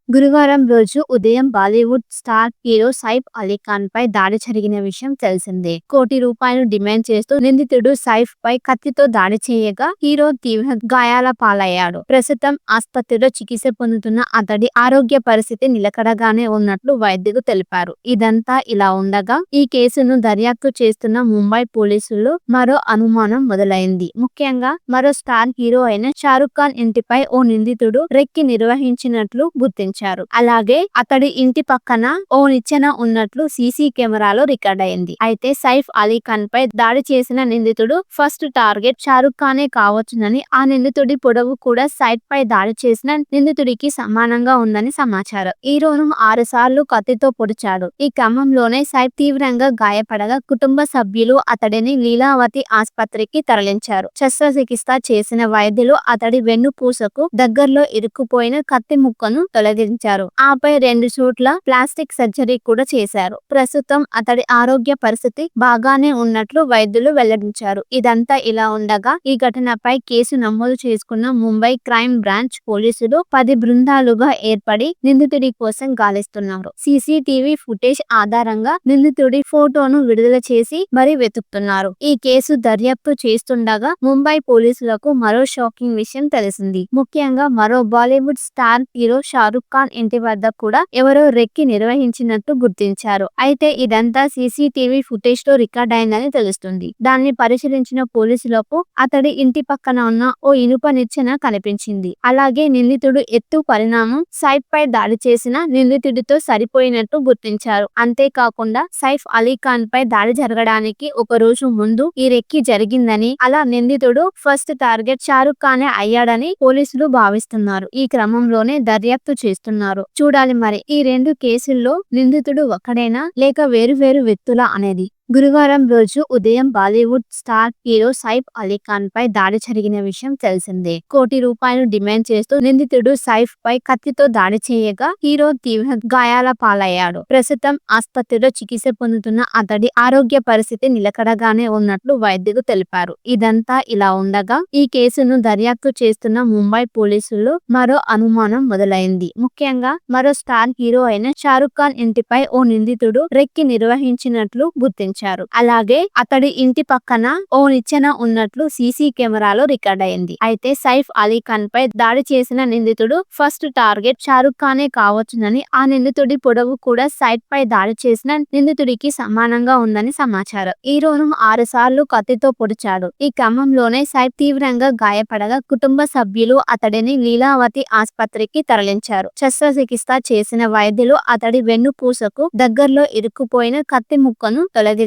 గురువారం రోజు ఉదయం బాలీవుడ్ స్టార్ హీరో సైఫ్ అలీ ఖాన్ పై దాడి జరిగిన విషయం తెలిసిందే. ₹1,00,00,000 డిమాండ్ చేస్తూ నిందితుడు సైఫ్ పై కత్తితో దాడి చేయగా హీరో తీవ్ర గాయాల పాలయ్యాడు. ప్రస్తుతం ఆస్పత్రిలో చికిత్స పొందుతున్న అతడి ఆరోగ్య పరిస్థితి నిలకడగానే ఉన్నట్లు వైద్యులు తెలిపారు. ఇదంతా ఇలా ఉండగా ఈ కేసును దర్యాప్తు చేస్తున్న ముంబై పోలీసుల్లో మరో అనుమానం మొదలైంది. ముఖ్యంగా మరో స్టార్ హీరో అయిన షారుఖ్ ఖాన్ ఇంటిపై ఓ నిందితుడు రెక్కి నిర్వహించినట్లు గుర్తించారు. అలాగే అతడి ఇంటి పక్కన ఓ నిచ్చెన ఉన్నట్లు సీసీ కెమెరాలో రికార్డ్ అయింది. అయితే సైఫ్ అలీ ఖాన్ పై దాడి చేసిన నిందితుడు ఫస్ట్ టార్గెట్ షారుఖ్ ఖానే కావచ్చునని, ఆ నిందితుడి పొడవు కూడా సైఫ్ పై దాడి చేసిన నిందితుడికి సమానంగా ఉందని సమాచారం. హీరోను 6 సార్లు కత్తితో పొడిచాడు. ఈ క్రమంలోనే సైఫ్ తీవ్రంగా గాయపడగా కుటుంబ సభ్యులు అతడిని లీలావతి ఆస్పత్రికి తరలించారు. శస్త్రచికిత్స చేసిన వైద్యులు అతడి వెన్నుపూసకు దగ్గరలో ఇరుక్కుపోయిన కత్తి ముక్కను తొలగించారు. ఆపై 2 చోట్ల ప్లాస్టిక్ సర్జరీ కూడా చేశారు. ప్రస్తుతం అతడి ఆరోగ్య పరిస్థితి బాగానే ఉన్నట్లు వైద్యులు వెల్లడించారు. ఇదంతా ఇలా ఉండగా ఈ ఘటనపై కేసు నమోదు చేసుకున్న ముంబై క్రైమ్ బ్రాంచ్ పోలీసులు 10 బృందాలుగా ఏర్పడి నిందితుడి కోసం గాలిస్తున్నారు. సీసీటీవీ ఫుటేజ్ ఆధారంగా నిందితుడి ఫోటోను విడుదల చేసి మరీ వెతుకుతున్నారు. ఈ కేసు దర్యాప్తు చేస్తుండగా ముంబై పోలీసులకు మరో షాకింగ్ విషయం తెలిసింది. ముఖ్యంగా మరో బాలీవుడ్ స్టార్ హీరో షారుఖ్ ఖాన్ ఇంటి వద్ద కూడా ఎవరో రెక్కి నిర్వహించినట్టు గుర్తించారు. అయితే ఇదంతా సీసీటీవీ ఫుటేజ్ లో రికార్డ్ అయిందని తెలుస్తుంది. దాన్ని పరిశీలించిన పోలీసులకు అతడి ఇంటి పక్కన ఉన్న ఓ ఇనుప నిచ్చెన కనిపించింది. అలాగే నిందితుడు ఎత్తు పరిణామం సైఫ్ పై దాడి చేసిన నిందితుడితో సరిపోయినట్టు గుర్తించారు. అంతేకాకుండా సైఫ్ అలీ ఖాన్ పై దాడి జరగడానికి ఒక రోజు ముందు ఈ రెక్కి జరిగిందని, అలా నిందితుడు ఫస్ట్ టార్గెట్ షారుఖ్ ఖానే అయ్యాడని పోలీసులు భావిస్తున్నారు. ఈ క్రమంలోనే దర్యాప్తు చేస్తున్నారు. చూడాలి మరి ఈ 2 కేసుల్లో నిందితుడు ఒక్కడేనా లేక వేరు వ్యక్తులా అనేది. గురువారం రోజు ఉదయం బాలీవుడ్ స్టార్ హీరో సైఫ్ అలీ ఖాన్ పై దాడి జరిగిన విషయం తెలిసిందే. ₹1,00,00,000 డిమాండ్ చేస్తూ నిందితుడు సైఫ్ పై కత్తితో దాడి చేయగా హీరో తీవ్ర గాయాల పాలయ్యాడు. ప్రస్తుతం ఆస్పత్రిలో చికిత్స పొందుతున్న అతడి ఆరోగ్య పరిస్థితి నిలకడగానే ఉన్నట్లు వైద్యులు తెలిపారు. ఇదంతా ఇలా ఉండగా ఈ కేసును దర్యాప్తు చేస్తున్న ముంబై పోలీసుల్లో మరో అనుమానం మొదలైంది. ముఖ్యంగా మరో స్టార్ హీరో అయిన షారుఖ్ ఖాన్ ఇంటిపై ఓ నిందితుడు రెక్కి నిర్వహించినట్లు గుర్తించారు. అలాగే అతడి ఇంటి పక్కన ఓ నిచ్చెన ఉన్నట్లు సీసీ కెమెరాలో రికార్డ్ అయింది. అయితే సైఫ్ అలీ ఖాన్ పై దాడి చేసిన నిందితుడు ఫస్ట్ టార్గెట్ షారుఖ్ ఖానే కావచ్చునని, ఆ నిందితుడి పొడవు కూడా సైఫ్ పై దాడి చేసిన నిందితుడికి సమానంగా ఉందని సమాచారం. హీరోను 6 సార్లు కత్తితో పొడిచాడు. ఈ క్రమంలోనే సైఫ్ తీవ్రంగా గాయపడగా కుటుంబ సభ్యులు అతడిని లీలావతి ఆస్పత్రికి తరలించారు. శస్త్రచికిత్స చేసిన వైద్యులు అతడి వెన్నుపూసకు దగ్గరలో ఇరుక్కుపోయిన కత్తి ముక్కను తొలగించారు.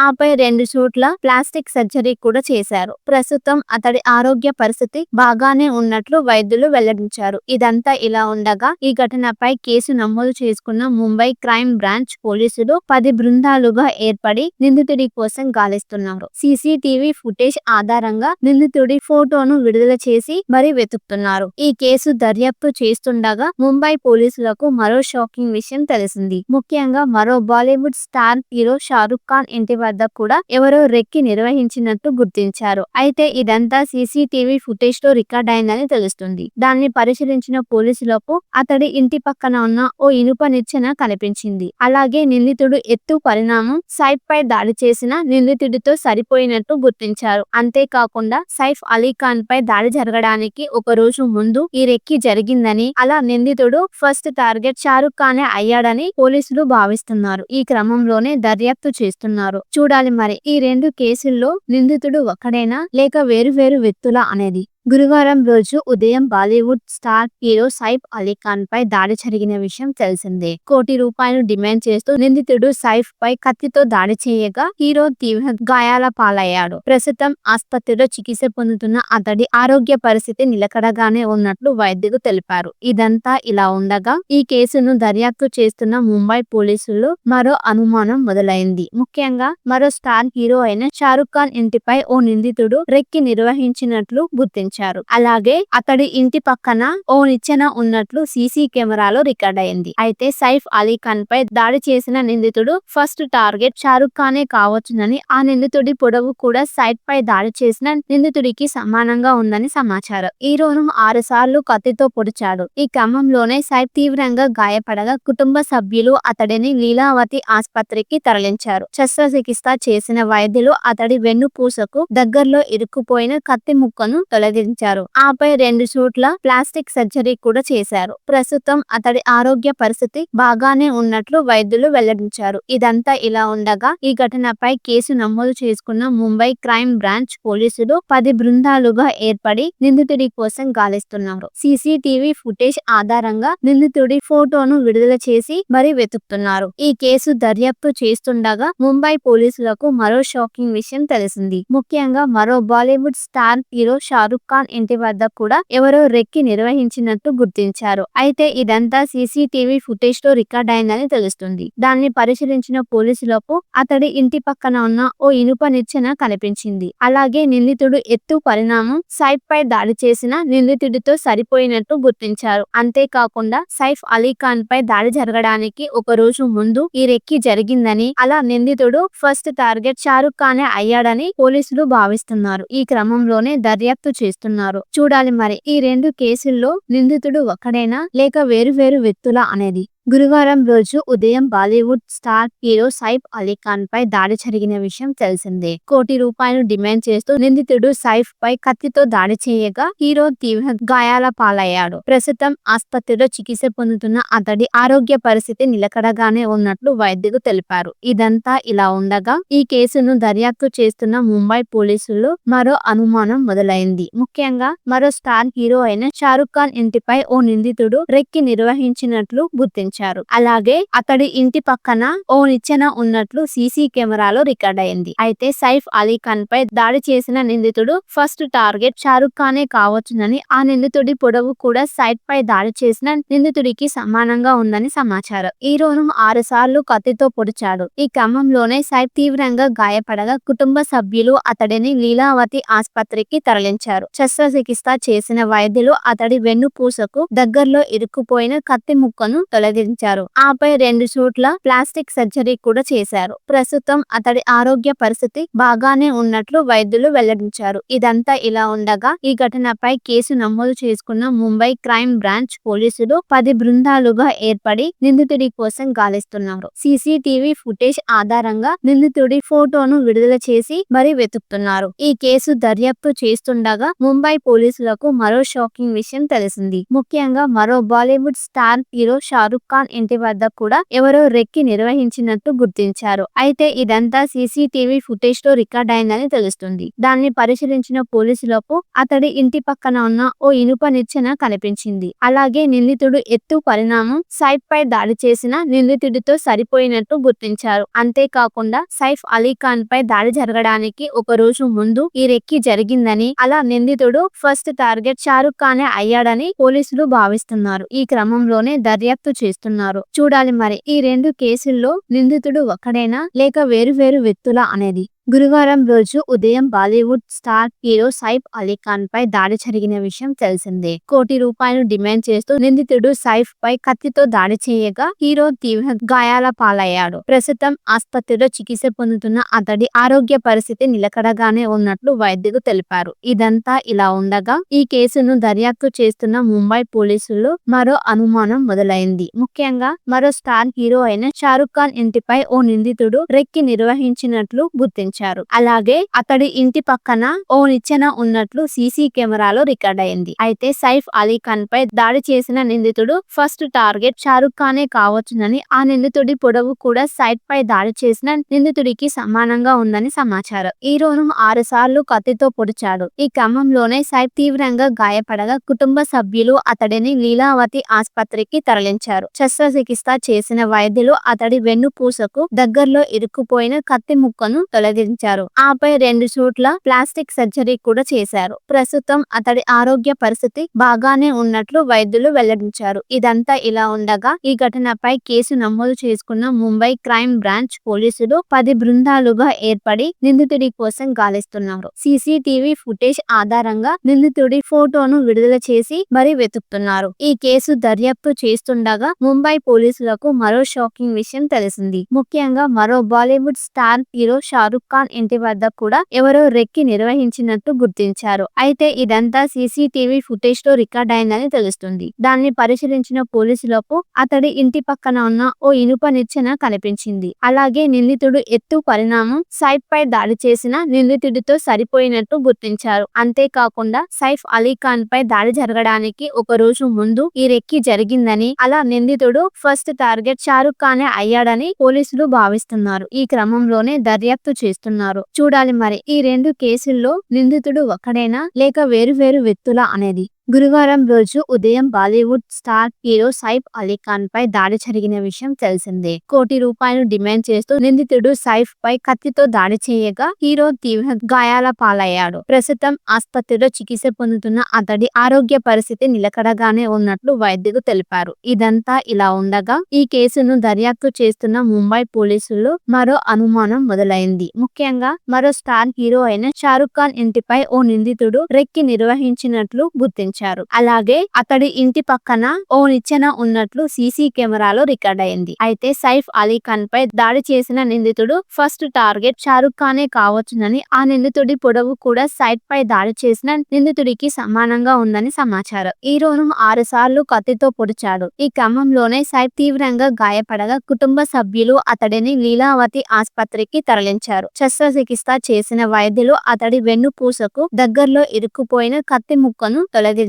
ఆపై 2 చోట్ల ప్లాస్టిక్ సర్జరీ కూడా చేశారు. ప్రస్తుతం అతడి ఆరోగ్య పరిస్థితి బాగానే ఉన్నట్లు వైద్యులు వెల్లడించారు. ఇదంతా ఇలా ఉండగా ఈ ఘటనపై కేసు నమోదు చేసుకున్న ముంబై క్రైమ్ బ్రాంచ్ పోలీసులు 10 బృందాలుగా ఏర్పడి నిందితుడి కోసం గాలిస్తున్నారు. సీసీటీవీ ఫుటేజ్ ఆధారంగా నిందితుడి ఫోటోను విడుదల చేసి మరీ వెతుకుతున్నారు. ఈ కేసు దర్యాప్తు చేస్తుండగా ముంబై పోలీసులకు మరో షాకింగ్ విషయం తెలిసింది. ముఖ్యంగా మరో బాలీవుడ్ స్టార్ హీరో షారుఖ్ ఖాన్ ఇంటి వద్ద కూడా ఎవరో రెక్కి నిర్వహించినట్టు గుర్తించారు. అయితే ఇదంతా సీసీటీవీ ఫుటేజ్ లో రికార్డ్ అయిందని తెలుస్తుంది. దాన్ని పరిశీలించిన పోలీసులకు అతడి ఇంటి పక్కన ఉన్న ఓ ఇనుప నిచ్చెన కనిపించింది. అలాగే నిందితుడు ఎత్తు పరిణామం సైఫ్ పై దాడి చేసిన నిందితుడితో సరిపోయినట్టు గుర్తించారు. అంతేకాకుండా సైఫ్ అలీ ఖాన్ పై దాడి జరగడానికి ఒక రోజు ముందు ఈ రెక్కి జరిగిందని, అలా నిందితుడు ఫస్ట్ టార్గెట్ షారుఖ్ ఖానే అయ్యాడని పోలీసులు భావిస్తున్నారు. ఈ క్రమంలోనే దర్యాప్తు చేస్తున్నారు. చూడాలి మరి ఈ 2 కేసుల్లో నిందితుడు ఒక్కడేనా లేక వేరు వ్యక్తులా అనేది. గురువారం రోజు ఉదయం బాలీవుడ్ స్టార్ హీరో సైఫ్ అలీ ఖాన్ పై దాడి జరిగిన విషయం తెలిసిందే. ₹1,00,00,000 డిమాండ్ చేస్తూ నిందితుడు సైఫ్ పై కత్తితో దాడి చేయగా హీరో తీవ్ర గాయాల పాలయ్యాడు. ప్రస్తుతం ఆస్పత్రిలో చికిత్స పొందుతున్న అతడి ఆరోగ్య పరిస్థితి నిలకడగానే ఉన్నట్లు వైద్యులు తెలిపారు. ఇదంతా ఇలా ఉండగా ఈ కేసును దర్యాప్తు చేస్తున్న ముంబై పోలీసుల్లో మరో అనుమానం మొదలైంది. ముఖ్యంగా మరో స్టార్ హీరో అయిన షారుఖ్ ఖాన్ ఇంటిపై ఓ నిందితుడు రెక్కి నిర్వహించినట్లు గుర్తించారు. గుర్తించారు. అలాగే అతడి ఇంటి పక్కన ఓ నిచ్చెన ఉన్నట్లు సీసీ కెమెరాలో రికార్డ్ అయింది. అయితే సైఫ్ అలీ ఖాన్ పై దాడి చేసిన నిందితుడు ఫస్ట్ టార్గెట్ షారుఖ్ ఖానే కావచ్చునని, ఆ నిందితుడి పొడవు కూడా సైఫ్ పై దాడి చేసిన నిందితుడికి సమానంగా ఉందని సమాచారం. హీరోను 6 సార్లు కత్తితో పొడిచాడు. ఈ క్రమంలోనే సైఫ్ తీవ్రంగా గాయపడగా కుటుంబ సభ్యులు అతడిని లీలావతి ఆసుపత్రికి తరలించారు. శస్త్రచికిత్స చేసిన వైద్యులు అతడి వెన్నుపూసకు దగ్గరలో ఇరుక్కుపోయిన కత్తి ముక్కను తొలగించారు. ఆపై 2 చోట్ల ప్లాస్టిక్ సర్జరీ కూడా చేశారు. ప్రస్తుతం అతడి ఆరోగ్య పరిస్థితి బాగానే ఉన్నట్లు వైద్యులు వెల్లడించారు. ఇదంతా ఇలా ఉండగా ఈ ఘటనపై కేసు నమోదు చేసుకున్న ముంబై క్రైమ్ బ్రాంచ్ పోలీసులు 10 బృందాలుగా ఏర్పడి నిందితుడి కోసం గాలిస్తున్నారు. సీసీటీవీ ఫుటేజ్ ఆధారంగా నిందితుడి ఫోటోను విడుదల చేసి మరీ వెతుకుతున్నారు. ఈ కేసు దర్యాప్తు చేస్తుండగా ముంబై పోలీసులకు మరో షాకింగ్ విషయం తెలిసింది. ముఖ్యంగా మరో బాలీవుడ్ స్టార్ హీరో షారుఖ్ ఖాన్ ఇంటి వద్ద కూడా ఎవరో రెక్కి నిర్వహించినట్టు గుర్తించారు. అయితే ఇదంతా సీసీటీవీ ఫుటేజ్ లో రికార్డ్ అయిందని తెలుస్తుంది. దాన్ని పరిశీలించిన పోలీసులకు అతడి ఇంటి పక్కన ఉన్న ఓ ఇనుప నిచ్చెన కనిపించింది. అలాగే నిందితుడు ఎత్తు పరిణామం సైఫ్ పై దాడి చేసిన నిందితుడితో సరిపోయినట్టు గుర్తించారు. అంతేకాకుండా సైఫ్ అలీ ఖాన్ పై దాడి జరగడానికి ఒక రోజు ముందు ఈ రెక్కి జరిగిందని, అలా నిందితుడు ఫస్ట్ టార్గెట్ షారుఖ్ ఖానే అయ్యాడని పోలీసులు భావిస్తున్నారు. ఈ క్రమంలోనే దర్యాప్తు చేస్తున్నారు. చూడాలి మరి ఈ 2 కేసుల్లో నిందితుడు ఒక్కడేనా లేక వేరు వ్యక్తులా అనేది. గురువారం రోజు ఉదయం బాలీవుడ్ స్టార్ హీరో సైఫ్ అలీ ఖాన్ పై దాడి జరిగిన విషయం తెలిసిందే. ₹1 కోటి డిమాండ్ చేస్తూ నిందితుడు సైఫ్ పై కత్తితో దాడి చేయగా హీరో తీవ్ర గాయాల పాలయ్యాడు. ప్రస్తుతం ఆసుపత్రిలో చికిత్స పొందుతున్న అతడి ఆరోగ్య పరిస్థితి నిలకడగానే ఉన్నట్లు వైద్యులు తెలిపారు. ఇదంతా ఇలా ఉండగా ఈ కేసును దర్యాప్తు చేస్తున్న ముంబై పోలీసులు మరో అనుమానం మొదలైంది. ముఖ్యంగా మరో స్టార్ హీరో అయిన షారుఖ్ ఖాన్ ఇంటిపై ఓ నిందితుడు రెక్కి నిర్వహించినట్లు గుర్తించారు. అలాగే అతడి ఇంటి పక్కన ఓ నిచ్చెన ఉన్నట్లు సీసీ కెమెరాలో రికార్డ్ అయింది. అయితే సైఫ్ అలీ ఖాన్ పై దాడి చేసిన నిందితుడు ఫస్ట్ టార్గెట్ షారుఖ్ ఖానే కావచ్చునని, ఆ నిందితుడి పొడవు కూడా సైఫ్ పై దాడి చేసిన నిందితుడికి సమానంగా ఉందని సమాచారం. హీరోను 6 సార్లు కత్తితో పొడిచాడు. ఈ క్రమంలోనే సైఫ్ తీవ్రంగా గాయపడగా కుటుంబ సభ్యులు అతడిని లీలావతి ఆసుపత్రికి తరలించారు. శస్త్రచికిత్స చేసిన వైద్యులు అతడి వెన్నుపూసకు దగ్గరలో ఇరుక్కుపోయిన కత్తి ముక్కను తొలగించారు. ఆపై 2 చోట్ల ప్లాస్టిక్ సర్జరీ కూడా చేశారు. ప్రస్తుతం అతడి ఆరోగ్య పరిస్థితి బాగానే ఉన్నట్లు వైద్యులు వెల్లడించారు. ఇదంతా ఇలా ఉండగా ఈ ఘటనపై కేసు నమోదు చేసుకున్న ముంబై క్రైమ్ బ్రాంచ్ పోలీసులు 10 బృందాలుగా ఏర్పడి నిందితుడి కోసం గాలిస్తున్నారు. సీసీటీవీ ఫుటేజ్ ఆధారంగా నిందితుడి ఫోటోను విడుదల చేసి మరీ వెతుకుతున్నారు. ఈ కేసు దర్యాప్తు చేస్తుండగా ముంబై పోలీసులకు మరో షాకింగ్ విషయం తెలిసింది. ముఖ్యంగా మరో బాలీవుడ్ స్టార్ హీరో షారుఖ్ ఖాన్ ఇంటి వద్ద కూడా ఎవరో రెక్కి నిర్వహించినట్టు గుర్తించారు. అయితే ఇదంతా సీసీటీవీ ఫుటేజ్ లో రికార్డ్ అయిందని తెలుస్తుంది. దాన్ని పరిశీలించిన పోలీసులకు అతడి ఇంటి పక్కన ఉన్న ఓ ఇనుప నిచ్చెన కనిపించింది. అలాగే నిందితుడు ఎత్తు పరిణామం సైఫ్ పై దాడి చేసిన నిందితుడితో సరిపోయినట్టు గుర్తించారు. అంతేకాకుండా సైఫ్ అలీ ఖాన్ పై దాడి జరగడానికి ఒక రోజు ముందు ఈ రెక్కి జరిగిందని, అలా నిందితుడు ఫస్ట్ టార్గెట్ షారుఖ్ ఖానే అయ్యాడని పోలీసులు భావిస్తున్నారు. ఈ క్రమంలోనే దర్యాప్తు చేస్తున్నారు. చూడాలి మరి ఈ 2 కేసుల్లో నిందితుడు ఒక్కడేనా లేక వేరు వ్యక్తులా అనేది. గురువారం రోజు ఉదయం బాలీవుడ్ స్టార్ హీరో సైఫ్ అలీ ఖాన్ పై దాడి జరిగిన విషయం తెలిసిందే. ₹1 కోటి డిమాండ్ చేస్తూ నిందితుడు సైఫ్ పై కత్తితో దాడి చేయగా హీరో తీవ్ర గాయాల పాలయ్యాడు. ప్రస్తుతం ఆసుపత్రిలో చికిత్స పొందుతున్న అతడి ఆరోగ్య పరిస్థితి నిలకడగానే ఉన్నట్లు వైద్యులు తెలిపారు. ఇదంతా ఇలా ఉండగా ఈ కేసును దర్యాప్తు చేస్తున్న ముంబై పోలీసులు మరో అనుమానం మొదలైంది. ముఖ్యంగా మరో స్టార్ హీరో అయిన షారుఖ్ ఖాన్ ఇంటిపై ఓ నిందితుడు రెక్కి నిర్వహించినట్లు గుర్తించారు. అలాగే అతడి ఇంటి పక్కన ఓ నిచ్చెన ఉన్నట్లు సీసీ కెమెరాలో రికార్డ్ అయింది. అయితే సైఫ్ అలీ ఖాన్ పై దాడి చేసిన నిందితుడు ఫస్ట్ టార్గెట్ షారుఖ్ ఖానే కావచ్చునని, ఆ నిందితుడి పొడవు కూడా సైఫ్ పై దాడి చేసిన నిందితుడికి సమానంగా ఉందని సమాచారం. హీరోను 6 సార్లు కత్తితో పొడిచాడు. ఈ క్రమంలోనే సైఫ్ తీవ్రంగా గాయపడగా కుటుంబ సభ్యులు అతడిని లీలావతి ఆసుపత్రికి తరలించారు. శస్త్రచికిత్స చేసిన వైద్యులు అతడి వెన్నుపూసకు దగ్గరలో ఇరుక్కుపోయిన కత్తి ముక్కను తొలగించారు. తొలగించారు. ఆపై 2 చోట్ల ప్లాస్టిక్ సర్జరీ కూడా చేశారు. ప్రస్తుతం అతడి ఆరోగ్య పరిస్థితి బాగానే ఉన్నట్లు వైద్యులు వెల్లడించారు. ఇదంతా ఇలా ఉండగా ఈ ఘటనపై కేసు నమోదు చేసుకున్న ముంబై క్రైమ్ బ్రాంచ్ పోలీసులు 10 బృందాలుగా ఏర్పడి నిందితుడి కోసం గాలిస్తున్నారు. సీసీటీవీ ఫుటేజ్ ఆధారంగా నిందితుడి ఫోటోను విడుదల చేసి మరీ వెతుకుతున్నారు. ఈ కేసు దర్యాప్తు చేస్తుండగా ముంబై పోలీసులకు మరో షాకింగ్ విషయం తెలిసింది. ముఖ్యంగా మరో బాలీవుడ్ స్టార్ హీరో షారుఖ్ ఖాన్ ఇంటి వద్ద కూడా ఎవరో రెక్కి నిర్వహించినట్టు గుర్తించారు. అయితే ఇదంతా సీసీటీవీ ఫుటేజ్ లో రికార్డ్ అయిందని తెలుస్తుంది. దాన్ని పరిశీలించిన పోలీసులకు అతడి ఇంటి పక్కన ఉన్న ఓ ఇనుప నిచ్చెన కనిపించింది. అలాగే నిందితుడు ఎత్తు పరిణామం సైఫ్ పై దాడి చేసిన నిందితుడితో సరిపోయినట్టు గుర్తించారు. అంతేకాకుండా సైఫ్ అలీ ఖాన్ పై దాడి జరగడానికి ఒక రోజు ముందు ఈ రెక్కి జరిగిందని, అలా నిందితుడు ఫస్ట్ టార్గెట్ షారుఖ్ ఖానే అయ్యాడని పోలీసులు భావిస్తున్నారు. ఈ క్రమంలోనే దర్యాప్తు చేస్తున్నారు. చూడాలి మరి ఈ 2 కేసుల్లో నిందితుడు ఒకడేనా లేక వేరు వ్యక్తులా అనేది. గురువారం రోజు ఉదయం బాలీవుడ్ స్టార్ హీరో సైఫ్ అలీ ఖాన్ పై దాడి జరిగిన విషయం తెలిసిందే. ₹1 కోటి డిమాండ్ చేస్తూ నిందితుడు సైఫ్ పై కత్తితో దాడి చేయగా హీరో తీవ్ర గాయాల పాలయ్యాడు. ప్రస్తుతం ఆస్పత్రిలో చికిత్స పొందుతున్న అతడి ఆరోగ్య పరిస్థితి నిలకడగానే ఉన్నట్లు వైద్యులు తెలిపారు. ఇదంతా ఇలా ఉండగా ఈ కేసును దర్యాప్తు చేస్తున్న ముంబై పోలీసులు మరో అనుమానం మొదలైంది. ముఖ్యంగా మరో స్టార్ హీరో అయిన షారుఖ్ ఖాన్ ఇంటిపై ఓ నిందితుడు రెక్కి నిర్వహించినట్లు గుర్తించారు. అలాగే అతడి ఇంటి పక్కన ఓ నిచ్చెన ఉన్నట్లు సీసీ కెమెరాలో రికార్డ్ అయింది. అయితే సైఫ్ అలీ ఖాన్ పై దాడి చేసిన నిందితుడు ఫస్ట్ టార్గెట్ షారుఖ్ ఖానే కావచ్చునని, ఆ నిందితుడి పొడవు కూడా సైఫ్ పై దాడి చేసిన నిందితుడికి సమానంగా ఉందని సమాచారం. హీరోను 6 సార్లు కత్తితో పొడిచాడు. ఈ క్రమంలోనే సైఫ్ తీవ్రంగా గాయపడగా కుటుంబ సభ్యులు అతడిని లీలావతి ఆస్పత్రికి తరలించారు. శస్త్రచికిత్స చేసిన వైద్యులు అతడి వెన్నుపూసకు దగ్గరలో ఇరుక్కుపోయిన కత్తి ముక్కను తొలగించారు.